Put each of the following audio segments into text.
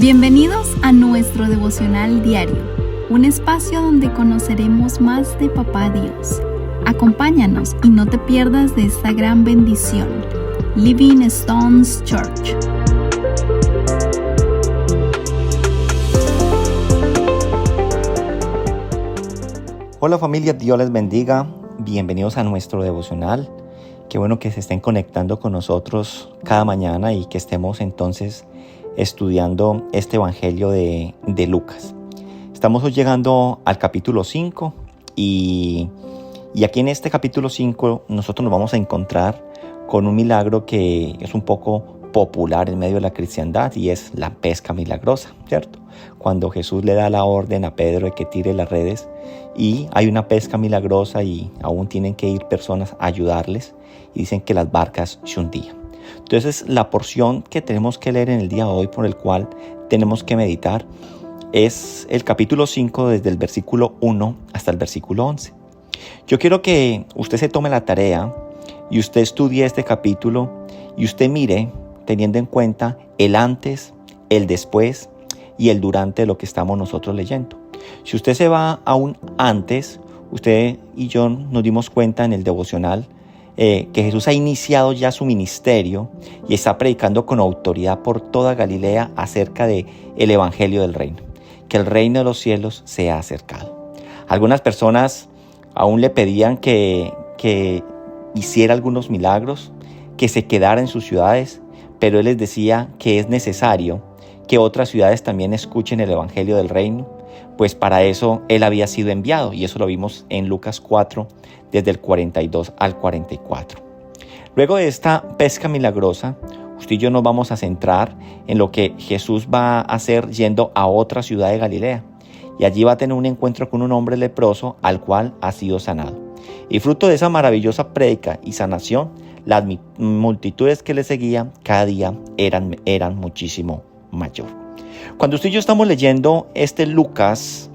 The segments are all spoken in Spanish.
Bienvenidos a nuestro devocional diario, un espacio donde conoceremos más de Papá Dios. Acompáñanos y no te pierdas de esta gran bendición. Living Stones Church. Hola familia, Dios les bendiga. Bienvenidos a nuestro devocional. Qué bueno que se estén conectando con nosotros cada mañana y que estemos entonces estudiando este evangelio de Lucas. Estamos hoy llegando al capítulo 5 y aquí en este capítulo 5 nosotros nos vamos a encontrar con un milagro que es un poco popular en medio de la cristiandad y es la pesca milagrosa, ¿cierto? Cuando Jesús le da la orden a Pedro de que tire las redes y hay una pesca milagrosa y aún tienen que ir personas a ayudarles y dicen que las barcas se hundían. Entonces la porción que tenemos que leer en el día de hoy, por el cual tenemos que meditar, es el capítulo 5 desde el versículo 1 hasta el versículo 11. Yo quiero que usted se tome la tarea y usted estudie este capítulo y usted mire, teniendo en cuenta el antes, el después y el durante de lo que estamos nosotros leyendo. Si usted se va a un antes, usted y yo nos dimos cuenta en el devocional que Jesús ha iniciado ya su ministerio y está predicando con autoridad por toda Galilea acerca de el evangelio del reino, que el reino de los cielos se ha acercado. Algunas personas aún le pedían que hiciera algunos milagros, que se quedara en sus ciudades, pero él les decía que es necesario que otras ciudades también escuchen el evangelio del reino, pues para eso él había sido enviado, y eso lo vimos en Lucas 4, desde el 42 al 44. Luego de esta pesca milagrosa, usted y yo nos vamos a centrar en lo que Jesús va a hacer yendo a otra ciudad de Galilea, y allí va a tener un encuentro con un hombre leproso al cual ha sido sanado. Y fruto de esa maravillosa prédica y sanación, las multitudes que le seguían cada día eran muchísimo mayor. Cuando usted y yo estamos leyendo este Lucas,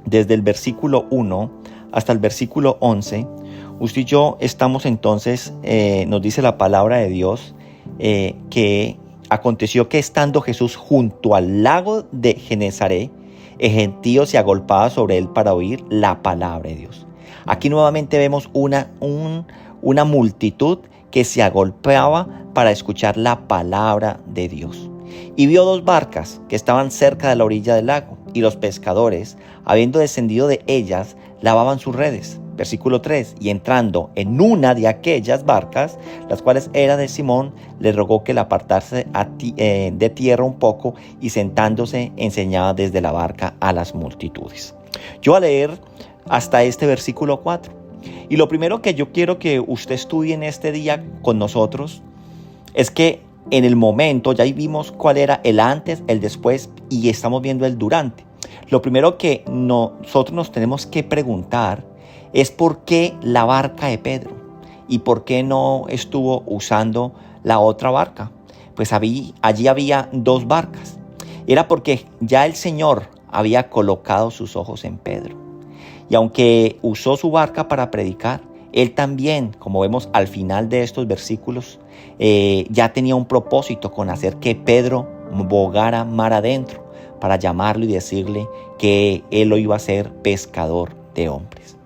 desde el versículo 1 hasta el versículo 11, usted y yo estamos entonces, nos dice la palabra de Dios, que aconteció que estando Jesús junto al lago de Genezaret, el gentío se agolpaba sobre él para oír la palabra de Dios. Aquí nuevamente vemos una multitud que se agolpeaba para escuchar la palabra de Dios. Y vio dos barcas que estaban cerca de la orilla del lago, y los pescadores, habiendo descendido de ellas, lavaban sus redes. Versículo 3, y entrando en una de aquellas barcas, las cuales era de Simón, le rogó que la apartase de tierra un poco, y sentándose enseñaba desde la barca a las multitudes. Yo voy a leer hasta este versículo 4. Y lo primero que yo quiero que usted estudie en este día con nosotros es que en el momento ya vimos cuál era el antes, el después y estamos viendo el durante. Lo primero que nosotros nos tenemos que preguntar es por qué la barca de Pedro y por qué no estuvo usando la otra barca. Pues allí había dos barcas. Era porque ya el Señor había colocado sus ojos en Pedro. Y aunque usó su barca para predicar, él también, como vemos al final de estos versículos, ya tenía un propósito con hacer que Pedro bogara mar adentro para llamarlo y decirle que él lo iba a hacer pescador de hombres.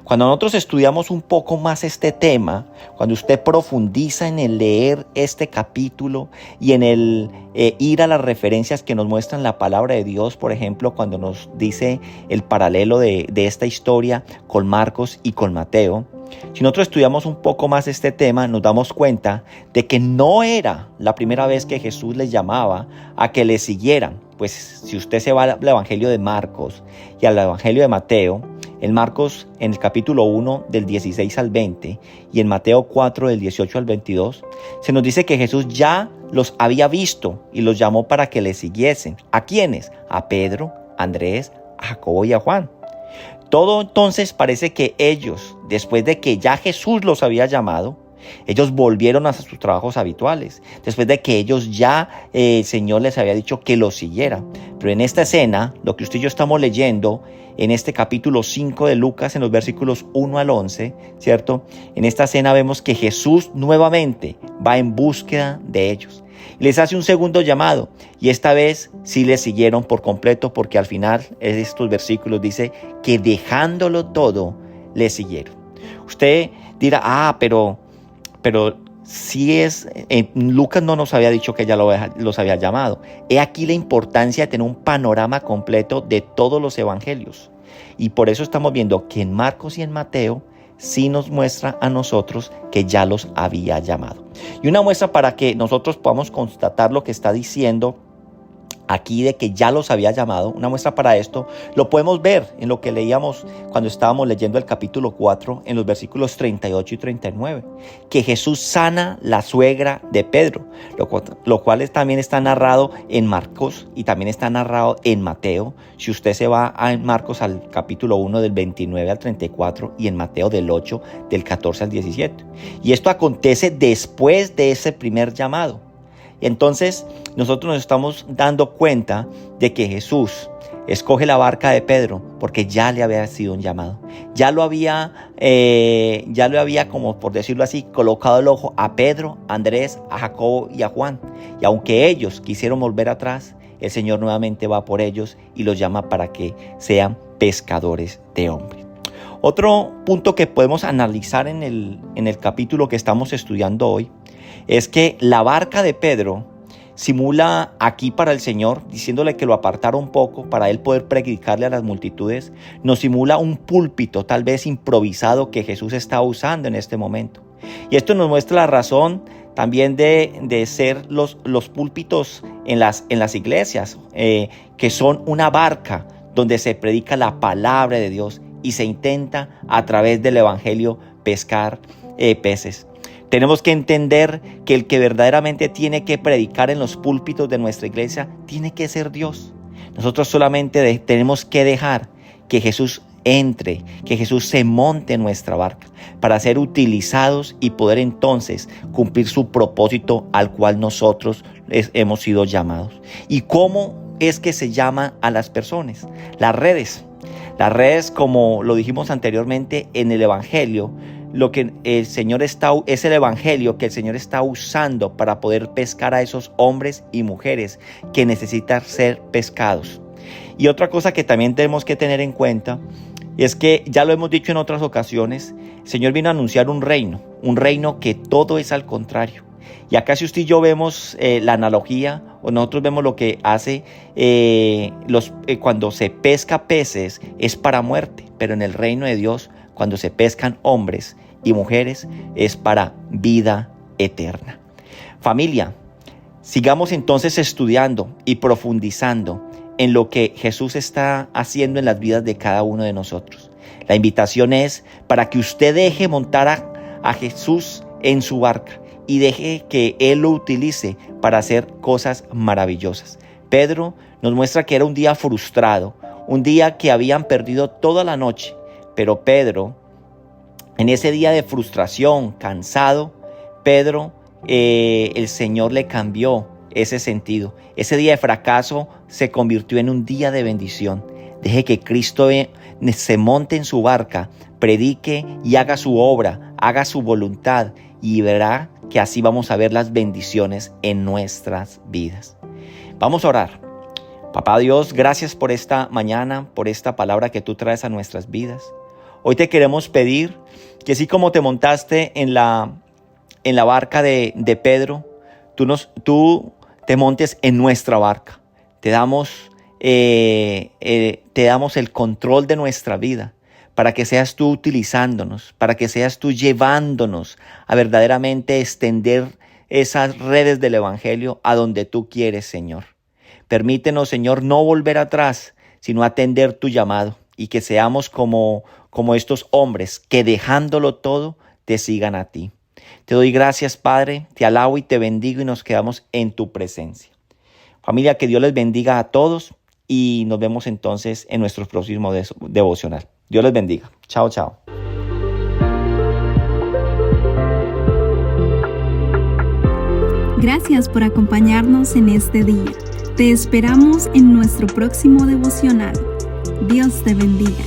Cuando nosotros estudiamos un poco más este tema, cuando usted profundiza en el leer este capítulo y en el ir a las referencias que nos muestran la palabra de Dios, por ejemplo, cuando nos dice el paralelo de esta historia con Marcos y con Mateo, si nosotros estudiamos un poco más este tema, nos damos cuenta de que no era la primera vez que Jesús les llamaba a que le siguieran. Pues si usted se va al Evangelio de Marcos y al Evangelio de Mateo, en Marcos en el capítulo 1 del 16 al 20 y en Mateo 4 del 18 al 22, se nos dice que Jesús ya los había visto y los llamó para que le siguiesen. ¿A quiénes? A Pedro, a Andrés, a Jacobo y a Juan. Todo entonces parece que ellos, después de que ya Jesús los había llamado, ellos volvieron a sus trabajos habituales, después de que ellos ya el Señor les había dicho que los siguiera. Pero en esta escena, lo que usted y yo estamos leyendo, en este capítulo 5 de Lucas, en los versículos 1 al 11, ¿cierto? En esta escena vemos que Jesús nuevamente va en búsqueda de ellos. Les hace un segundo llamado y esta vez sí les siguieron por completo, porque al final de estos versículos dice que dejándolo todo, les siguieron. Usted dirá, pero si es, Lucas no nos había dicho que ella los había llamado. He aquí la importancia de tener un panorama completo de todos los evangelios. Y por eso estamos viendo que en Marcos y en Mateo sí nos muestra a nosotros que ya los había llamado. Y una muestra para que nosotros podamos constatar lo que está diciendo aquí de que ya los había llamado, una muestra para esto, lo podemos ver en lo que leíamos cuando estábamos leyendo el capítulo 4, en los versículos 38 y 39, que Jesús sana la suegra de Pedro, lo cual también está narrado en Marcos y también está narrado en Mateo. Si usted se va en Marcos al capítulo 1 del 29 al 34 y en Mateo del 8 del 14 al 17. Y esto acontece después de ese primer llamado. Entonces nosotros nos estamos dando cuenta de que Jesús escoge la barca de Pedro porque ya le había sido un llamado. Ya lo había, como por decirlo así, colocado el ojo a Pedro, a Andrés, a Jacobo y a Juan. Y aunque ellos quisieron volver atrás, el Señor nuevamente va por ellos y los llama para que sean pescadores de hombres. Otro punto que podemos analizar en el capítulo que estamos estudiando hoy es que la barca de Pedro simula aquí para el Señor, diciéndole que lo apartara un poco para él poder predicarle a las multitudes, nos simula un púlpito tal vez improvisado que Jesús está usando en este momento. Y esto nos muestra la razón también de ser los púlpitos en las iglesias, que son una barca donde se predica la palabra de Dios y se intenta a través del evangelio pescar peces. Tenemos que entender que el que verdaderamente tiene que predicar en los púlpitos de nuestra iglesia tiene que ser Dios. Nosotros solamente tenemos que dejar que Jesús entre, que Jesús se monte en nuestra barca para ser utilizados y poder entonces cumplir su propósito al cual nosotros hemos sido llamados. ¿Y cómo es que se llama a las personas? Las redes, como lo dijimos anteriormente en el evangelio, lo que es el evangelio que el Señor está usando para poder pescar a esos hombres y mujeres que necesitan ser pescados. Y otra cosa que también tenemos que tener en cuenta es que ya lo hemos dicho en otras ocasiones, el Señor vino a anunciar un reino que todo es al contrario. Y acá si usted y yo vemos la analogía, o nosotros vemos lo que hace cuando se pesca peces es para muerte, pero en el reino de Dios, cuando se pescan hombres y mujeres, es para vida eterna. Familia, sigamos entonces estudiando y profundizando en lo que Jesús está haciendo en las vidas de cada uno de nosotros. La invitación es para que usted deje montar a Jesús en su barca y deje que Él lo utilice para hacer cosas maravillosas. Pedro nos muestra que era un día frustrado, un día que habían perdido toda la noche, pero Pedro, en ese día de frustración, cansado, Pedro, el Señor le cambió ese sentido. Ese día de fracaso se convirtió en un día de bendición. Deje que Cristo se monte en su barca, predique y haga su obra, haga su voluntad, y verá que así vamos a ver las bendiciones en nuestras vidas. Vamos a orar. Papá Dios, gracias por esta mañana, por esta palabra que tú traes a nuestras vidas. Hoy te queremos pedir que así como te montaste en la barca de Pedro, tú te montes en nuestra barca. Te damos el control de nuestra vida para que seas tú utilizándonos, para que seas tú llevándonos a verdaderamente extender esas redes del evangelio a donde tú quieres, Señor. Permítenos, Señor, no volver atrás, sino atender tu llamado y que seamos como estos hombres que dejándolo todo te sigan a ti. Te doy gracias, Padre, te alabo y te bendigo y nos quedamos en tu presencia. Familia, que Dios les bendiga a todos y nos vemos entonces en nuestro próximo devocional. Dios les bendiga. Chao, chao. Gracias por acompañarnos en este día. Te esperamos en nuestro próximo devocional. Dios te bendiga.